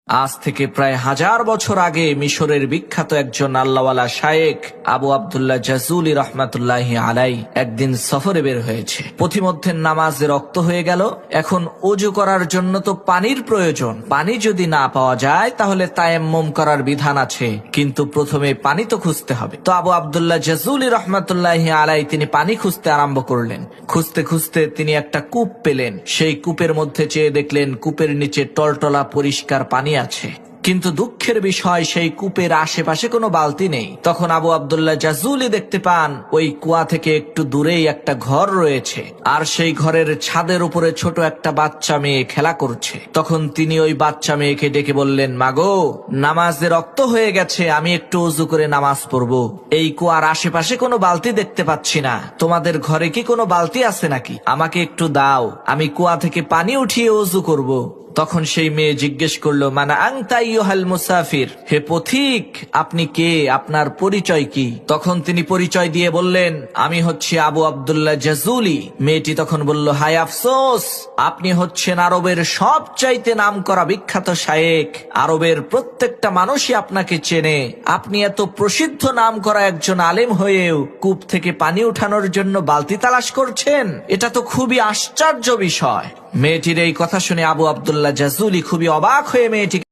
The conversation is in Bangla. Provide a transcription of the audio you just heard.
আজ থেকে প্রায় 1000 বছর আগে মিশরের বিখ্যাত একজন আল্লাহওয়ালা শায়েখ আবু আব্দুল্লাহ জাজুলি রহমাতুল্লাহি আলাই একদিন সফরে বের হয়েছে। পথিমধ্যে নামাজে রক্ত হয়ে গেল। এখন ওযু করার জন্য তো পানির প্রয়োজন। পানি যদি না পাওয়া যায় তাহলে তায়াম্মুম করার বিধান আছে, কিন্তু প্রথমে পানি তো খুঁজতে হবে। তো আবু আব্দুল্লাহ জাজুলি রহমাতুল্লাহি আলাই তিনি পানি খুঁজতে আরম্ভ করলেন। খুঁজতে খুঁজতে তিনি একটা কূপ পেলেন। সেই কূপের মধ্যে চেয়ে দেখলেন কূপের নিচে টলটলা পরিষ্কার পানি আছে, কিন্তু দুঃখের বিষয় সেই কূপের আশেপাশে কোনো বালতি নেই। তখন আবু আব্দুল্লাহ জাজুলি দেখতে পান ওই কুয়া থেকে একটু দূরেই একটা ঘর রয়েছে, আর সেই ঘরের ছাদের উপরে ছোট একটা বাচ্চা মেয়ে খেলা করছে। তখন তিনি ওই বাচ্চা মেয়েকে ডেকে বললেন, মাগো, নামাজে রক্ত হয়ে গেছে, আমি একটু ওযু করে নামাজ পড়বো। এই কুয়ার আশেপাশে কোনো বালতি দেখতে পাচ্ছি না, তোমাদের ঘরে কি কোনো বালতি আছে নাকি? আমাকে একটু দাও, আমি কুয়া থেকে পানি উঠিয়ে ওযু করব। তখন সেই মেয়ে জিজ্ঞেস করলো, মানা আনতা আইয়ুহাল মুসাফির, হে পথিক, আপনি কে, আপনার পরিচয় কি? তখন তিনি পরিচয় দিয়ে বললেন, আমি হচ্ছি আবু আব্দুল্লাহ জাজুলি। মেয়েটি তখন বলল, হায় আফসোস, আপনি হচ্ছেন আরবের সবচাইতে নামকরা বিখ্যাত শায়েখ। আরবের প্রত্যেকটা মানুষই আপনাকে চেনে। আপনি এত প্রসিদ্ধ নামকরা একজন আলেম হয়েও কূপ থেকে পানি উঠানোর জন্য বালতি তালাশ করছেন, এটা তো খুবই আশ্চর্য বিষয়। মেয়েটির এই কথা শুনে আবু আব্দুল্লাহ জাজুলি খুবই অবাক হয়ে মেয়েটিকে